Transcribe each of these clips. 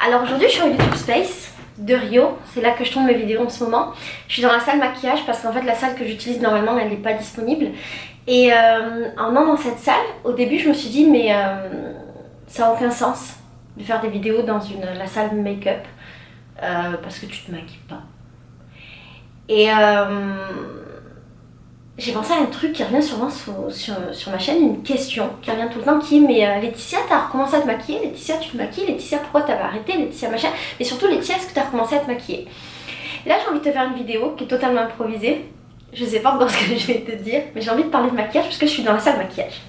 Alors aujourd'hui je suis en YouTube Space de Rio, c'est là que je tourne mes vidéos en ce moment. Je suis dans la salle maquillage parce qu'en fait la salle que j'utilise normalement elle n'est pas disponible. Et en allant dans cette salle, au début je me suis dit mais ça n'a aucun sens de faire des vidéos dans la salle make-up parce que tu te maquilles pas. Et j'ai pensé à un truc qui revient souvent sur ma chaîne, une question qui revient tout le temps qui est mais Laetitia, t'as recommencé à te maquiller? Laetitia, tu te maquilles? Laetitia, pourquoi t'avais arrêté? Laetitia, machin. Mais surtout, Laetitia, est-ce que t'as recommencé à te maquiller? Là, j'ai envie de te faire une vidéo qui est totalement improvisée. Je sais pas encore ce que je vais te dire, mais j'ai envie de parler de maquillage parce que je suis dans la salle maquillage.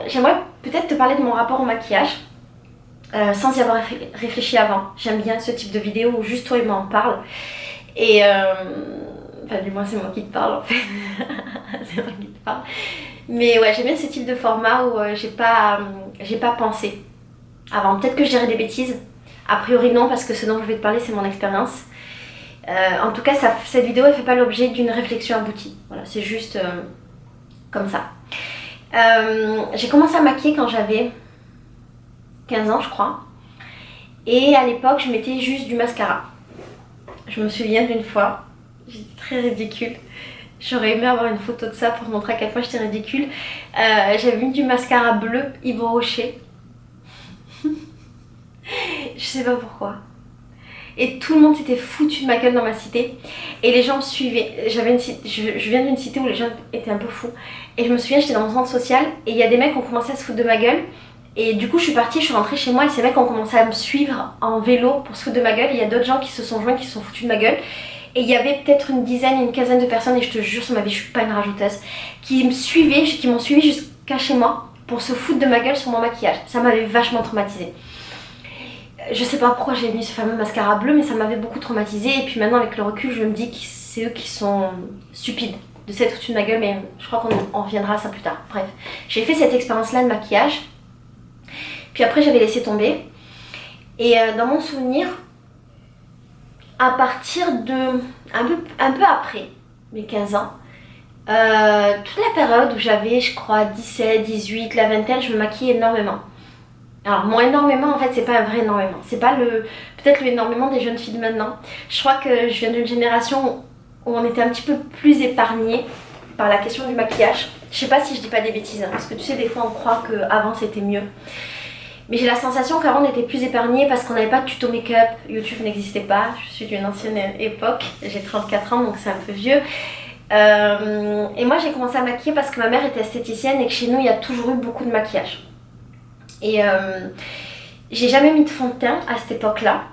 J'aimerais peut-être te parler de mon rapport au maquillage sans y avoir réfléchi avant. J'aime bien ce type de vidéo où juste toi et moi on parle. Et enfin, du moins c'est moi qui te parle en fait. C'est moi qui te parle. Mais ouais, j'aime bien ce type de format où j'ai pas pensé avant. Peut-être que je dirais des bêtises. A priori non, parce que ce dont je vais te parler c'est mon expérience. En tout cas, cette vidéo elle fait pas l'objet d'une réflexion aboutie. Voilà, c'est juste comme ça. J'ai commencé à maquiller quand j'avais 15 ans je crois. Et à l'époque je mettais juste du mascara. Je me souviens d'une fois, j'étais très ridicule. J'aurais aimé avoir une photo de ça pour te montrer à quel point j'étais ridicule. J'avais mis du mascara bleu Yves Rocher. Je sais pas pourquoi. Et tout le monde s'était foutu de ma gueule dans ma cité. Et les gens me suivaient. Je viens d'une cité où les gens étaient un peu fous. Et je me souviens, j'étais dans mon centre social. Et il y a des mecs qui ont commencé à se foutre de ma gueule. Et du coup, je suis partie, je suis rentrée chez moi. Et ces mecs ont commencé à me suivre en vélo pour se foutre de ma gueule. Et il y a d'autres gens qui se sont joints, qui se sont foutus de ma gueule. Et il y avait peut-être une quinzaine de personnes. Et je te jure, sur ma vie, je suis pas une rajouteuse. Qui me suivaient, qui m'ont suivi jusqu'à chez moi pour se foutre de ma gueule sur mon maquillage. Ça m'avait vachement traumatisée. Je sais pas pourquoi j'ai mis ce fameux mascara bleu, mais ça m'avait beaucoup traumatisée. Et puis maintenant, avec le recul, je me dis que c'est eux qui sont stupides de s'être foutus de ma gueule, mais je crois qu'on reviendra à ça plus tard. Bref, j'ai fait cette expérience-là de maquillage. Puis après, j'avais laissé tomber. Et dans mon souvenir, à partir de un peu après mes 15 ans, toute la période où j'avais, je crois, 17, 18, la vingtaine, je me maquillais énormément. Alors mon énormément en fait c'est pas un vrai énormément, c'est pas peut-être le énormément des jeunes filles de maintenant. Je crois que je viens d'une génération où on était un petit peu plus épargnés par la question du maquillage. Je sais pas si je dis pas des bêtises hein, parce que tu sais des fois on croit qu'avant c'était mieux. Mais j'ai la sensation qu'avant on était plus épargnés parce qu'on n'avait pas de tuto make-up, YouTube n'existait pas, je suis d'une ancienne époque, j'ai 34 ans donc c'est un peu vieux. Et moi j'ai commencé à maquiller parce que ma mère était esthéticienne et que chez nous il y a toujours eu beaucoup de maquillage. Et j'ai jamais mis de fond de teint à cette époque-là.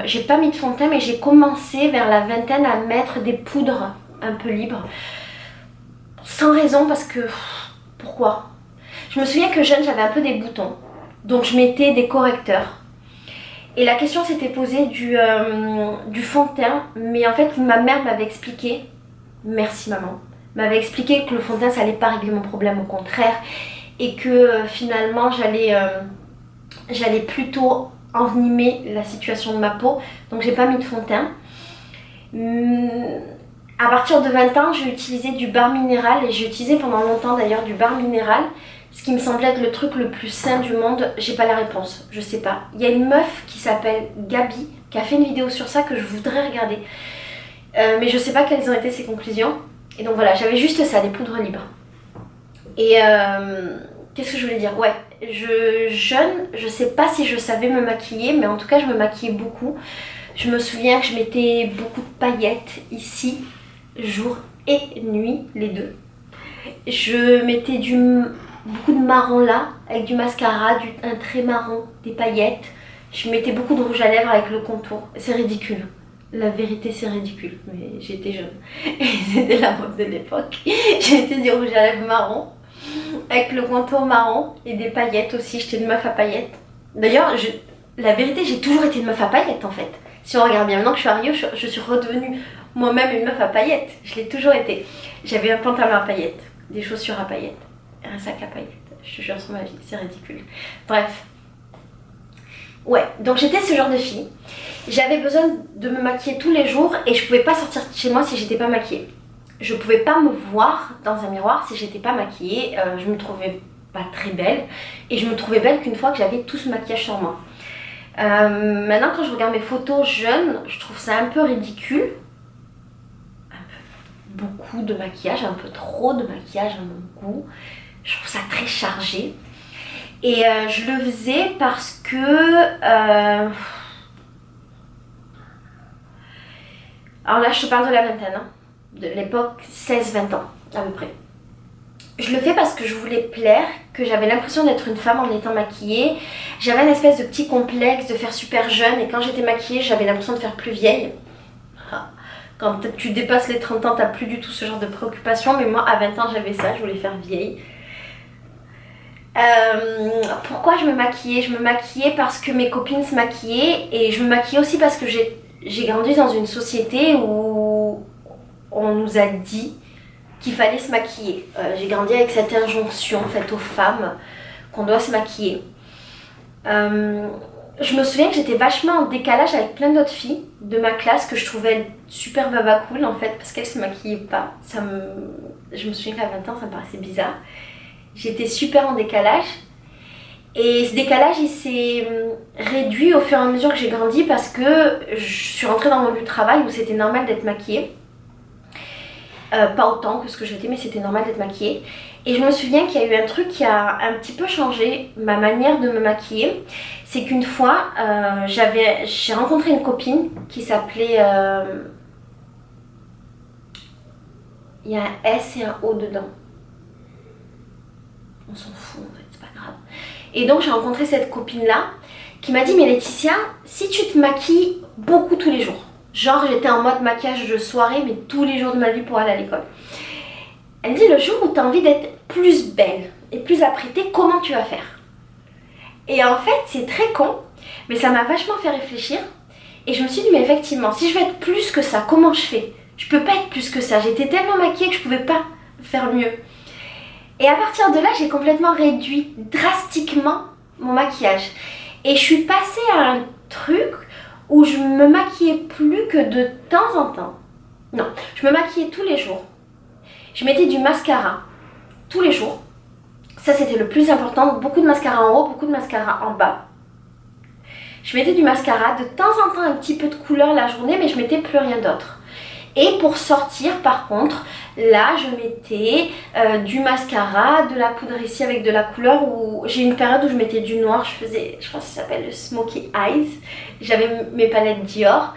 J'ai pas mis de fond de teint, mais j'ai commencé vers la vingtaine à mettre des poudres un peu libres. Sans raison, parce que... Pourquoi? Je me souviens que jeune, j'avais un peu des boutons. Donc je mettais des correcteurs. Et la question s'était posée du fond de teint. Mais en fait, ma mère m'avait expliqué... Merci maman. M'avait expliqué que le fond de teint, ça allait pas régler mon problème, au contraire. Et que finalement j'allais plutôt envenimer la situation de ma peau, donc j'ai pas mis de fond de teint. À partir de 20 ans j'ai utilisé du beurre minéral et j'ai utilisé pendant longtemps d'ailleurs du beurre minéral, ce qui me semblait être le truc le plus sain du monde. J'ai pas la réponse, je sais pas. Il y a une meuf qui s'appelle Gabi qui a fait une vidéo sur ça que je voudrais regarder, mais je sais pas quelles ont été ses conclusions. Et donc voilà, j'avais juste ça, des poudres libres. Et qu'est-ce que je voulais dire? Ouais, jeune, je sais pas si je savais me maquiller, mais en tout cas je me maquillais beaucoup. Je me souviens que je mettais beaucoup de paillettes ici, jour et nuit, les deux. Je mettais beaucoup de marron là, avec du mascara, un trait marron, des paillettes. Je mettais beaucoup de rouge à lèvres avec le contour. C'est ridicule. La vérité c'est ridicule, mais j'étais jeune. Et c'était la mode de l'époque. J'ai mettais du rouge à lèvres marron, avec le contour marron et des paillettes aussi. J'étais une meuf à paillettes. D'ailleurs, la vérité, j'ai toujours été une meuf à paillettes en fait. Si on regarde bien, maintenant que je suis à Rio, je suis redevenue moi-même une meuf à paillettes. Je l'ai toujours été. J'avais un pantalon à paillettes, des chaussures à paillettes, un sac à paillettes. Je te jure sur ma vie, c'est ridicule. Bref. Ouais, donc j'étais ce genre de fille. J'avais besoin de me maquiller tous les jours et je pouvais pas sortir de chez moi si j'étais pas maquillée. Je pouvais pas me voir dans un miroir si j'étais pas maquillée. Je me trouvais pas très belle. Et je me trouvais belle qu'une fois que j'avais tout ce maquillage sur moi. Maintenant, quand je regarde mes photos jeunes, je trouve ça un peu ridicule. Beaucoup de maquillage, un peu trop de maquillage à mon goût. Je trouve ça très chargé. Et je le faisais parce que... Alors là, je te parle de la vingtaine, hein, de l'époque 16-20 ans à peu près. Je le fais parce que je voulais plaire, que j'avais l'impression d'être une femme en étant maquillée. J'avais une espèce de petit complexe de faire super jeune et quand j'étais maquillée, j'avais l'impression de faire plus vieille. Quand tu dépasses les 30 ans, t'as plus du tout ce genre de préoccupation, mais moi à 20 ans j'avais ça, je voulais faire vieille. Pourquoi je me maquillais? Je me maquillais parce que mes copines se maquillaient et je me maquillais aussi parce que j'ai grandi dans une société où on nous a dit qu'il fallait se maquiller. J'ai grandi avec cette injonction faite aux femmes qu'on doit se maquiller. Je me souviens que j'étais vachement en décalage avec plein d'autres filles de ma classe que je trouvais super baba cool en fait parce qu'elles se maquillaient pas. Je me souviens qu'à 20 ans ça me paraissait bizarre. J'étais super en décalage et ce décalage il s'est réduit au fur et à mesure que j'ai grandi parce que je suis rentrée dans le monde du travail où c'était normal d'être maquillée. Pas autant que ce que j'étais mais c'était normal d'être maquillée. Et je me souviens qu'il y a eu un truc qui a un petit peu changé ma manière de me maquiller. C'est qu'une fois, j'ai rencontré une copine qui s'appelait... Il y a un S et un O dedans. On s'en fout en fait, c'est pas grave. Et donc j'ai rencontré cette copine-là qui m'a dit « Mais Laetitia, si tu te maquilles beaucoup tous les jours, genre j'étais en mode maquillage de soirée mais tous les jours de ma vie pour aller à l'école. Elle me dit le jour où tu as envie d'être plus belle et plus apprêtée, comment tu vas faire ?» Et en fait c'est très con, mais ça m'a vachement fait réfléchir. Et je me suis dit mais effectivement, si je veux être plus que ça, comment je fais? Je peux pas être plus que ça, j'étais tellement maquillée que je pouvais pas faire mieux. Et à partir de là, j'ai complètement réduit drastiquement mon maquillage. Et je suis passée à un truc où je me maquillais plus que de temps en temps. Non, je me maquillais tous les jours. Je mettais du mascara tous les jours. Ça, c'était le plus important. Beaucoup de mascara en haut, beaucoup de mascara en bas. Je mettais du mascara, de temps en temps un petit peu de couleur la journée, mais je mettais plus rien d'autre. Et pour sortir, par contre, là, je mettais du mascara, de la poudre ici avec de la couleur. J'ai une période où je mettais du noir, je crois que ça s'appelle le Smoky Eyes. J'avais mes palettes Dior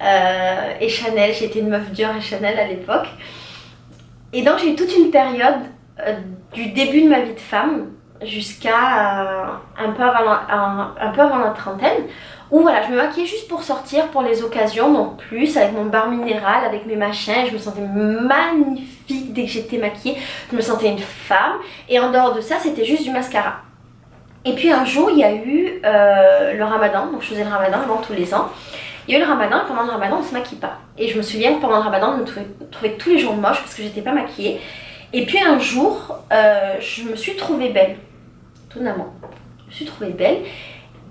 et Chanel, j'étais une meuf Dior et Chanel à l'époque. Et donc j'ai eu toute une période du début de ma vie de femme jusqu'à un peu avant la trentaine, où voilà, je me maquillais juste pour sortir, pour les occasions, donc plus avec mon bar minéral, avec mes machins, je me sentais magnifique dès que j'étais maquillée, je me sentais une femme, et en dehors de ça, c'était juste du mascara. Et puis un jour, il y a eu le ramadan, donc je faisais le ramadan avant tous les ans, il y a eu le ramadan, et pendant le ramadan, on se maquille pas. Et je me souviens que pendant le ramadan, je me trouvais tous les jours moche parce que j'étais pas maquillée. Et puis un jour, je me suis trouvée belle, étonnamment, je me suis trouvée belle.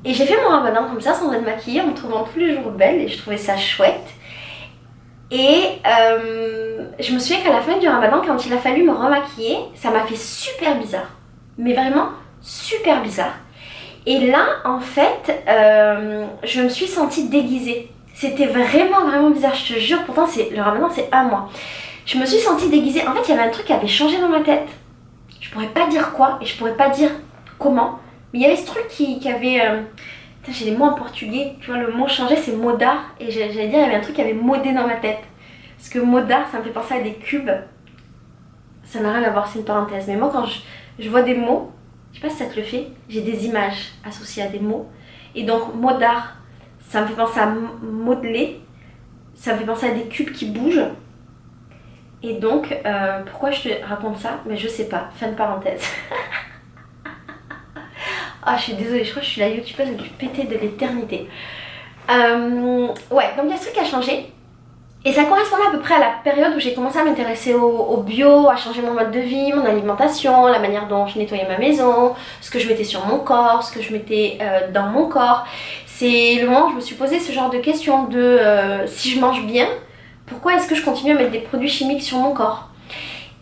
Et j'ai fait mon ramadan comme ça, sans être maquillée, en me trouvant tous les jours belle et je trouvais ça chouette. Et je me souviens qu'à la fin du ramadan, quand il a fallu me remaquiller, ça m'a fait super bizarre. Mais vraiment super bizarre. Et là, en fait, je me suis sentie déguisée. C'était vraiment bizarre, je te jure. Pourtant, le ramadan, c'est un mois. Je me suis sentie déguisée. En fait, il y avait un truc qui avait changé dans ma tête. Je pourrais pas dire quoi et je pourrais pas dire comment. Mais il y avait ce truc qui avait... j'ai les mots en portugais, tu vois, le mot changé c'est modar. Et j'allais dire, il y avait un truc qui avait modé dans ma tête. Parce que modar, ça me fait penser à des cubes. Ça n'a rien à voir, c'est une parenthèse. Mais moi, quand je vois des mots, je sais pas si ça te le fait, j'ai des images associées à des mots. Et donc, modar, ça me fait penser à modeler. Ça me fait penser à des cubes qui bougent. Et donc, pourquoi je te raconte ça? Mais je sais pas, fin de parenthèse. Ah, je suis désolée, je crois que je suis la youtubeuse la plus pétée de l'éternité. Ouais, donc il y a ce truc qui a changé. Et ça correspondait à peu près à la période où j'ai commencé à m'intéresser au bio, à changer mon mode de vie, mon alimentation, la manière dont je nettoyais ma maison, ce que je mettais sur mon corps, ce que je mettais dans mon corps. C'est le moment où je me suis posé ce genre de questions de si je mange bien, pourquoi est-ce que je continue à mettre des produits chimiques sur mon corps?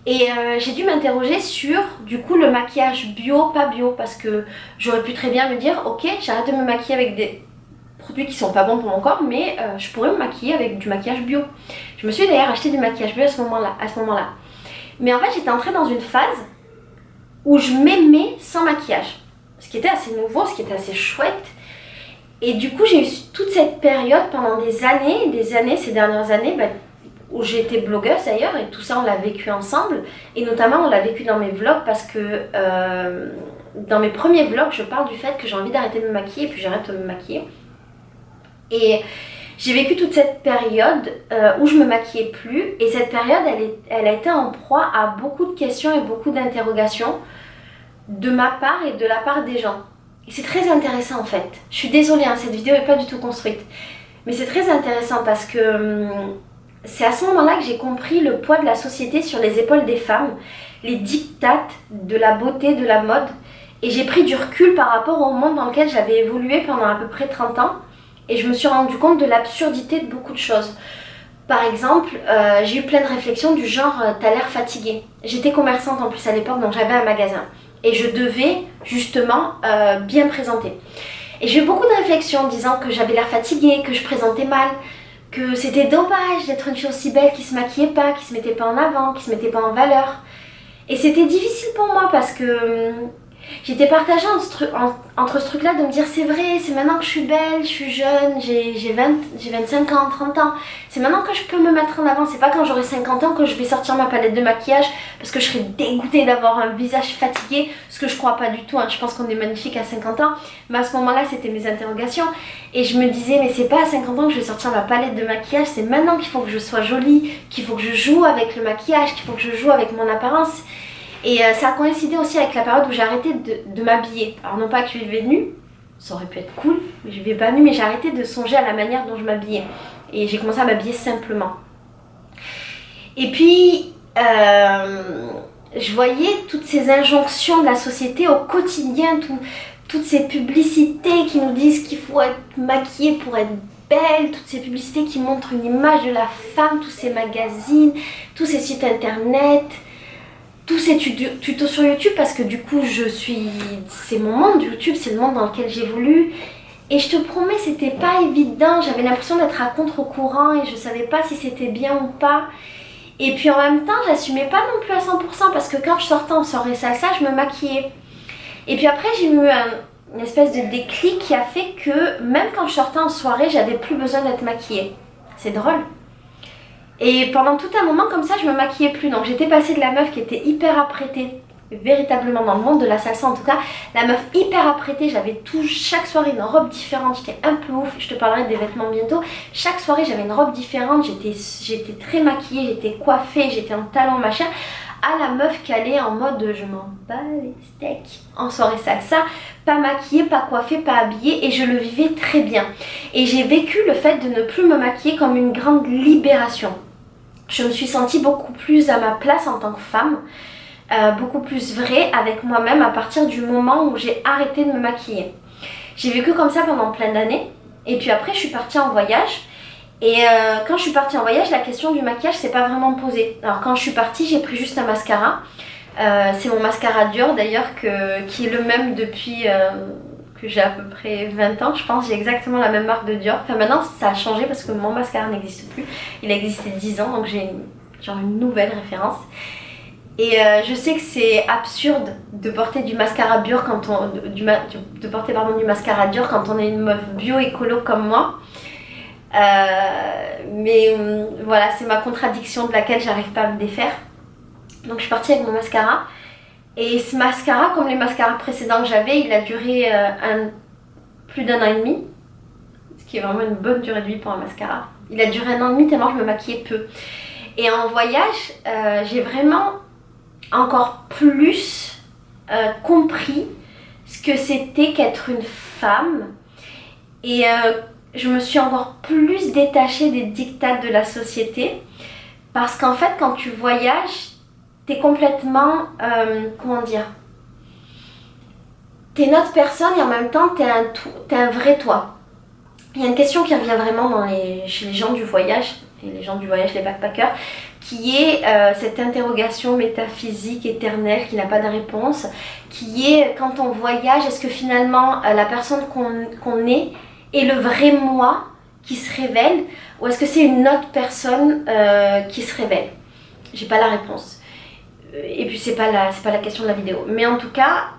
Et j'ai dû m'interroger sur du coup le maquillage bio, pas bio, parce que j'aurais pu très bien me dire ok, j'arrête de me maquiller avec des produits qui sont pas bons pour mon corps, mais je pourrais me maquiller avec du maquillage bio. Je me suis d'ailleurs acheté du maquillage bio à ce moment-là. Mais en fait j'étais entrée dans une phase où je m'aimais sans maquillage, ce qui était assez nouveau, ce qui était assez chouette. Et du coup j'ai eu toute cette période pendant des années, ces dernières années, où j'ai été blogueuse d'ailleurs, et tout ça on l'a vécu ensemble, et notamment on l'a vécu dans mes vlogs parce que dans mes premiers vlogs je parle du fait que j'ai envie d'arrêter de me maquiller et puis j'arrête de me maquiller. Et j'ai vécu toute cette période où je me maquillais plus, et cette période elle a été en proie à beaucoup de questions et beaucoup d'interrogations de ma part et de la part des gens. Et c'est très intéressant en fait. Je suis désolée, hein, cette vidéo n'est pas du tout construite, mais c'est très intéressant parce que c'est à ce moment-là que j'ai compris le poids de la société sur les épaules des femmes, les dictates de la beauté, de la mode, et j'ai pris du recul par rapport au monde dans lequel j'avais évolué pendant à peu près 30 ans, et je me suis rendu compte de l'absurdité de beaucoup de choses. Par exemple, j'ai eu plein de réflexions du genre t'as l'air fatiguée. J'étais commerçante en plus à l'époque, donc j'avais un magasin, et je devais justement bien présenter. Et j'ai eu beaucoup de réflexions disant que j'avais l'air fatiguée, que je présentais mal, que c'était dommage d'être une fille aussi belle qui se maquillait pas, qui se mettait pas en avant, qui se mettait pas en valeur. Et c'était difficile pour moi parce que j'étais partagée entre ce truc-là de me dire c'est vrai, c'est maintenant que je suis belle, je suis jeune, j'ai 25 ans, 30 ans. C'est maintenant que je peux me mettre en avant, c'est pas quand j'aurai 50 ans que je vais sortir ma palette de maquillage parce que je serai dégoûtée d'avoir un visage fatigué, ce que je crois pas du tout, hein. Je pense qu'on est magnifique à 50 ans, mais à ce moment-là c'était mes interrogations. Et je me disais mais c'est pas à 50 ans que je vais sortir ma palette de maquillage, c'est maintenant qu'il faut que je sois jolie, qu'il faut que je joue avec le maquillage, qu'il faut que je joue avec mon apparence. Et ça a coïncidé aussi avec la période où j'ai arrêté de m'habiller. Alors non pas que je vivais nue, ça aurait pu être cool, mais je vivais pas nue, mais j'ai arrêté de songer à la manière dont je m'habillais. Et j'ai commencé à m'habiller simplement. Et puis, je voyais toutes ces injonctions de la société au quotidien, toutes ces publicités qui nous disent qu'il faut être maquillée pour être belle, toutes ces publicités qui montrent une image de la femme, tous ces magazines, tous ces sites internet, tous ces tutos sur YouTube, parce que du coup c'est mon monde YouTube, c'est le monde dans lequel j'évolue. Et je te promets, c'était pas évident, j'avais l'impression d'être à contre-courant et je savais pas si c'était bien ou pas. Et puis en même temps, j'assumais pas non plus à 100% parce que quand je sortais en soirée salsa, je me maquillais. Et puis après, j'ai eu une espèce de déclic qui a fait que même quand je sortais en soirée, j'avais plus besoin d'être maquillée. C'est drôle. Et pendant tout un moment comme ça, je me maquillais plus. Donc j'étais passée de la meuf qui était hyper apprêtée, véritablement dans le monde de la salsa en tout cas, la meuf hyper apprêtée, j'avais chaque soirée une robe différente, j'étais un peu ouf, je te parlerai des vêtements bientôt. Chaque soirée j'avais une robe différente, j'étais très maquillée, j'étais coiffée, j'étais en talons machin, à la meuf qui allait en mode je m'en bats les steaks en soirée salsa, pas maquillée, pas coiffée, pas habillée, et je le vivais très bien. Et j'ai vécu le fait de ne plus me maquiller comme une grande libération. Je me suis sentie beaucoup plus à ma place en tant que femme, beaucoup plus vraie avec moi-même à partir du moment où j'ai arrêté de me maquiller. J'ai vécu comme ça pendant plein d'années, et puis après je suis partie en voyage. Et quand je suis partie en voyage, la question du maquillage s'est pas vraiment posée. Alors quand je suis partie, j'ai pris juste un mascara. C'est mon mascara Dior d'ailleurs qui est le même depuis que j'ai à peu près 20 ans. Je pense j'ai exactement la même marque de Dior. Enfin maintenant ça a changé parce que mon mascara n'existe plus. Il a existé 10 ans, donc j'ai une nouvelle référence. Et je sais que c'est absurde de porter du mascara Dior quand on du mascara Dior quand on est une meuf bio écolo comme moi. Mais voilà, c'est ma contradiction de laquelle j'arrive pas à me défaire. Donc je suis partie avec mon mascara. Et ce mascara, comme les mascaras précédents que j'avais, il a duré plus d'1 an et demi. Ce qui est vraiment une bonne durée de vie pour un mascara. Il a duré 1 an et demi tellement je me maquillais peu. Et en voyage, j'ai vraiment encore plus compris ce que c'était qu'être une femme. Et je me suis encore plus détachée des dictats de la société. Parce qu'en fait, quand tu voyages, t'es complètement, comment dire, t'es une autre personne et en même temps t'es un vrai toi. Il y a une question qui revient vraiment chez les gens du voyage, et les gens du voyage, les backpackers, qui est cette interrogation métaphysique éternelle qui n'a pas de réponse, qui est quand on voyage, est-ce que finalement la personne qu'on est le vrai moi qui se révèle, ou est-ce que c'est une autre personne qui se révèle? J'ai pas la réponse. Et puis c'est pas la question de la vidéo. Mais en tout cas,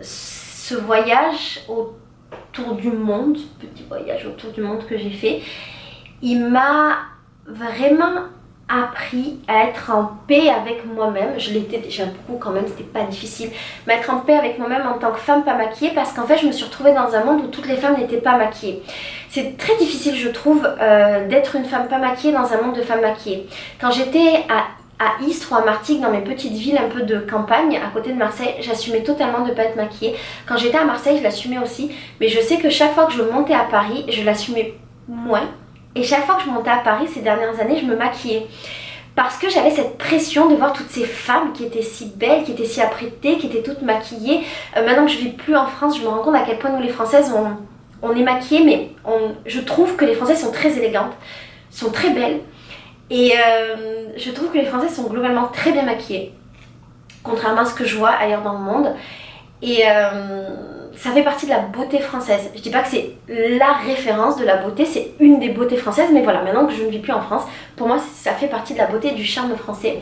ce voyage autour du monde, petit voyage autour du monde que j'ai fait, il m'a vraiment appris à être en paix avec moi-même. Je l'étais déjà beaucoup quand même, c'était pas difficile, mais être en paix avec moi-même en tant que femme pas maquillée, parce qu'en fait je me suis retrouvée dans un monde où toutes les femmes n'étaient pas maquillées. C'est très difficile, je trouve, d'être une femme pas maquillée dans un monde de femmes maquillées. Quand j'étais à Istres ou à Martigues, dans mes petites villes un peu de campagne à côté de Marseille, j'assumais totalement de ne pas être maquillée. Quand j'étais à Marseille, je l'assumais aussi, mais je sais que chaque fois que je montais à Paris, je l'assumais moins. Et chaque fois que je montais à Paris ces dernières années, je me maquillais. Parce que j'avais cette pression de voir toutes ces femmes qui étaient si belles, qui étaient si apprêtées, qui étaient toutes maquillées. Maintenant que je ne vis plus en France, je me rends compte à quel point nous les Françaises, on est maquillées, mais je trouve que les Françaises sont très élégantes, sont très belles. Et je trouve que les Françaises sont globalement très bien maquillées, contrairement à ce que je vois ailleurs dans le monde. Et ça fait partie de la beauté française. Je dis pas que c'est la référence de la beauté, c'est une des beautés françaises, mais voilà, maintenant que je ne vis plus en France, pour moi ça fait partie de la beauté et du charme français.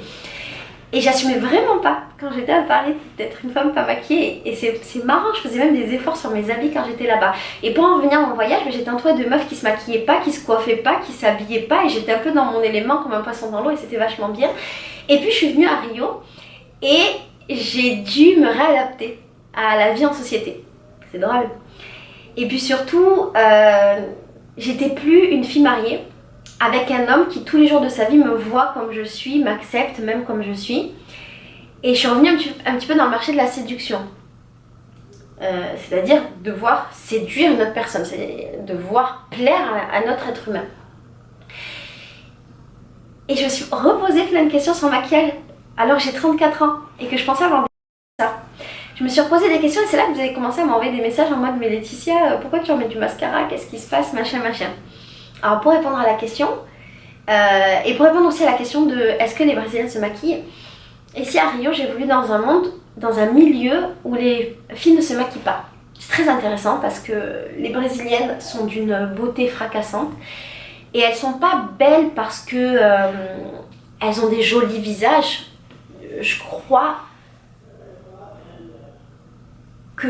Et j'assumais vraiment pas, quand j'étais à Paris, d'être une femme pas maquillée. Et c'est marrant, je faisais même des efforts sur mes habits quand j'étais là-bas. Et pour en revenir à mon voyage, j'étais entourée de meufs qui se maquillaient pas, qui se coiffaient pas, qui s'habillaient pas. Et j'étais un peu dans mon élément comme un poisson dans l'eau et c'était vachement bien. Et puis je suis venue à Rio et j'ai dû me réadapter à la vie en société. C'est drôle. Et puis surtout, j'étais plus une fille mariée avec un homme qui tous les jours de sa vie me voit comme je suis, m'accepte même comme je suis. Et je suis revenue un petit peu dans le marché de la séduction. C'est-à-dire devoir séduire une autre personne, c'est-à-dire devoir plaire à notre être humain. Et je me suis reposé plein de questions sur le maquillage alors que j'ai 34 ans et que je pensais avoir ça. Je me suis reposé des questions et c'est là que vous avez commencé à m'envoyer des messages en mode mais Laetitia, pourquoi tu remets du mascara? Qu'est-ce qui se passe? Machin. Alors pour répondre à la question, et pour répondre aussi à la question de est-ce que les Brésiliennes se maquillent? Ici à Rio, j'ai voulu dans un monde, dans un milieu où les filles ne se maquillent pas. C'est très intéressant parce que les Brésiliennes sont d'une beauté fracassante et elles sont pas belles parce que elles ont des jolis visages. Je crois que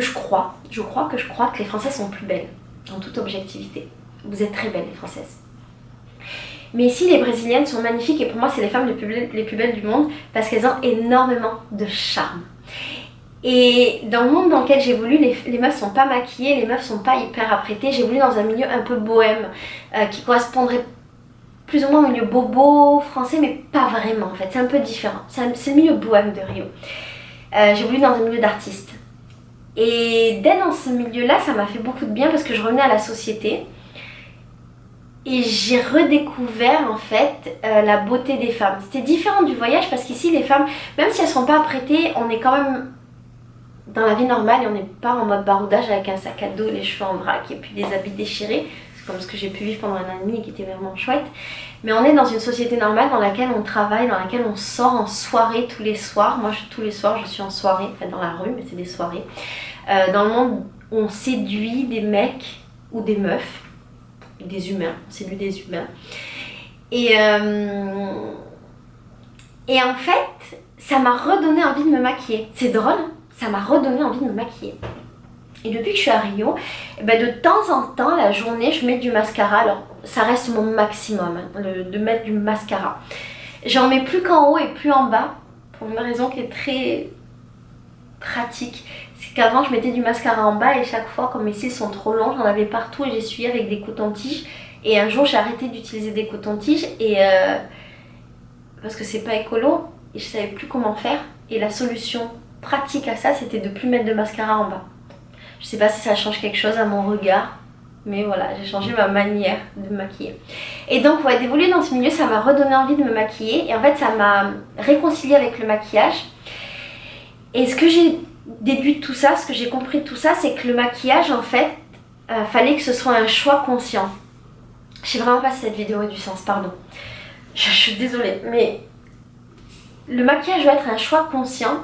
les Françaises sont plus belles, en toute objectivité. Vous êtes très belles les Françaises. Mais ici les Brésiliennes sont magnifiques et pour moi c'est les femmes les plus belles du monde parce qu'elles ont énormément de charme. Et dans le monde dans lequel j'évolue, les meufs sont pas maquillées, les meufs sont pas hyper apprêtées. J'évolue dans un milieu un peu bohème qui correspondrait plus ou moins au milieu bobo français, mais pas vraiment en fait, c'est un peu différent. C'est le milieu bohème de Rio. J'évolue dans un milieu d'artistes. Et d'être dans ce milieu-là, ça m'a fait beaucoup de bien parce que je revenais à la société et j'ai redécouvert en fait la beauté des femmes. C'était différent du voyage parce qu'ici les femmes, même si elles ne sont pas apprêtées, on est quand même dans la vie normale et on n'est pas en mode baroudage avec un sac à dos, les cheveux en vrac et puis des habits déchirés. C'est comme ce que j'ai pu vivre pendant un an et demi et qui était vraiment chouette. Mais on est dans une société normale dans laquelle on travaille, dans laquelle on sort en soirée tous les soirs. Moi, tous les soirs, je suis en soirée, enfin dans la rue, mais c'est des soirées. Dans le monde, on séduit des mecs ou des meufs, des humains, on séduit des humains. Et en fait, ça m'a redonné envie de me maquiller. C'est drôle, hein, ça m'a redonné envie de me maquiller. Et depuis que je suis à Rio, de temps en temps, la journée, je mets du mascara. Alors, ça reste mon maximum, hein, de mettre du mascara. J'en mets plus qu'en haut et plus en bas, pour une raison qui est très pratique. C'est qu'avant, je mettais du mascara en bas et chaque fois, comme mes cils sont trop longs, j'en avais partout et j'essuyais avec des cotons-tiges. Et un jour, j'ai arrêté d'utiliser des cotons-tiges et parce que c'est pas écolo et je savais plus comment faire. Et la solution pratique à ça, c'était de plus mettre de mascara en bas. Je sais pas si ça change quelque chose à mon regard, mais voilà, j'ai changé ma manière de me maquiller. Et donc, ouais, d'évoluer dans ce milieu, ça m'a redonné envie de me maquiller. Et en fait, ça m'a réconciliée avec le maquillage. Et ce que j'ai déduit de tout ça, ce que j'ai compris de tout ça, c'est que le maquillage, en fait, fallait que ce soit un choix conscient. Je sais vraiment pas si cette vidéo a du sens, pardon. je suis désolée, mais le maquillage doit être un choix conscient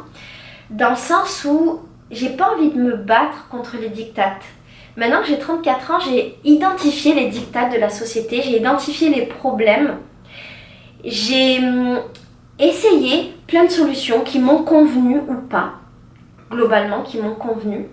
dans le sens où j'ai pas envie de me battre contre les dictates. Maintenant que j'ai 34 ans, j'ai identifié les dictates de la société, j'ai identifié les problèmes, j'ai essayé plein de solutions qui m'ont convenu ou pas, globalement qui m'ont convenu.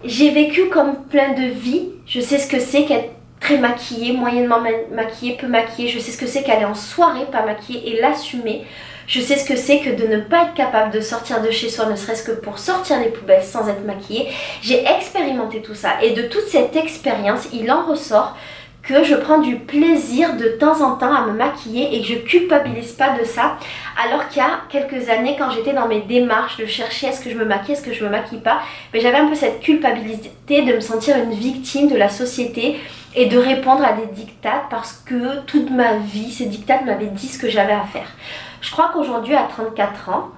J'ai vécu comme plein de vies, je sais ce que c'est qu'être très maquillée, moyennement maquillée, peu maquillée, je sais ce que c'est qu'aller en soirée pas maquillée et l'assumer. Je sais ce que c'est que de ne pas être capable de sortir de chez soi, ne serait-ce que pour sortir les poubelles sans être maquillée. J'ai expérimenté tout ça et de toute cette expérience, il en ressort que je prends du plaisir de temps en temps à me maquiller et que je culpabilise pas de ça. Alors qu'il y a quelques années, quand j'étais dans mes démarches de chercher est-ce que je me maquille, est-ce que je me maquille pas, mais j'avais un peu cette culpabilité de me sentir une victime de la société et de répondre à des dictats parce que toute ma vie, ces dictats m'avaient dit ce que j'avais à faire. Je crois qu'aujourd'hui, à 34 ans,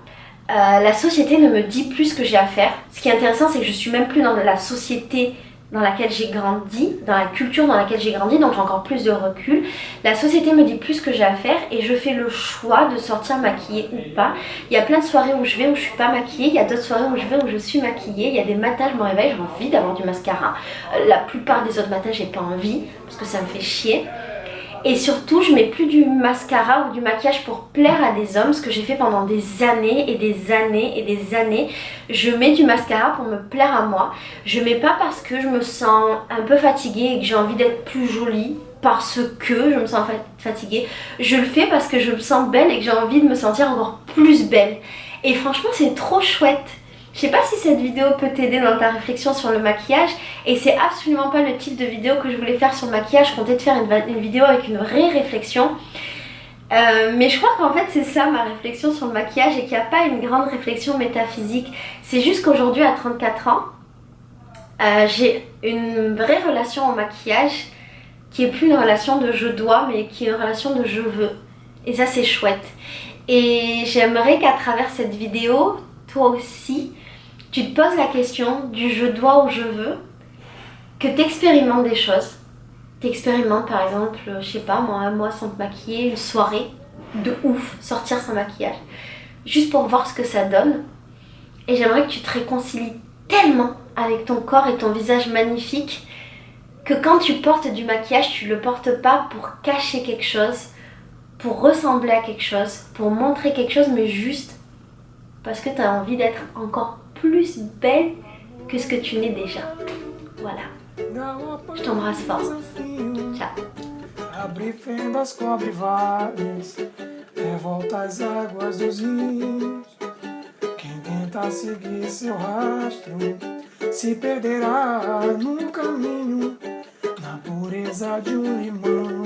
la société ne me dit plus ce que j'ai à faire. Ce qui est intéressant, c'est que je suis même plus dans la société dans laquelle j'ai grandi, dans la culture dans laquelle j'ai grandi, donc j'ai encore plus de recul. La société me dit plus ce que j'ai à faire et je fais le choix de sortir maquillée ou pas. Il y a plein de soirées où je vais où je suis pas maquillée, il y a d'autres soirées où je vais où je suis maquillée, il y a des matins je me réveille, j'ai envie d'avoir du mascara. La plupart des autres matins j'ai pas envie parce que ça me fait chier. Et surtout, je mets plus du mascara ou du maquillage pour plaire à des hommes, ce que j'ai fait pendant des années et des années et des années. Je mets du mascara pour me plaire à moi. Je mets pas parce que je me sens un peu fatiguée et que j'ai envie d'être plus jolie, parce que je me sens fatiguée. Je le fais parce que je me sens belle et que j'ai envie de me sentir encore plus belle. Et franchement, c'est trop chouette. Je sais pas si cette vidéo peut t'aider dans ta réflexion sur le maquillage et c'est absolument pas le type de vidéo que je voulais faire sur le maquillage. Je comptais te faire une vidéo avec une vraie réflexion. Mais je crois qu'en fait c'est ça ma réflexion sur le maquillage et qu'il n'y a pas une grande réflexion métaphysique. C'est juste qu'aujourd'hui à 34 ans, j'ai une vraie relation au maquillage qui est plus une relation de je dois mais qui est une relation de je veux. Et ça c'est chouette. Et j'aimerais qu'à travers cette vidéo, toi aussi, tu te poses la question du je dois ou je veux, que tu expérimentes des choses. Tu expérimentes par exemple, je sais pas moi, un mois sans te maquiller, une soirée de ouf, sortir sans maquillage, juste pour voir ce que ça donne. Et j'aimerais que tu te réconcilies tellement avec ton corps et ton visage magnifique que quand tu portes du maquillage, tu le portes pas pour cacher quelque chose, pour ressembler à quelque chose, pour montrer quelque chose, mais juste parce que tu as envie d'être encore plus belle que ce que tu n'es déjà. Voilà. Je t'embrasse fort. Ciao. Abre fendas, cobre vales, revolta as águas dos rios. Quem tenta seguir seu rastro se perderá no caminho, na pureza de limão.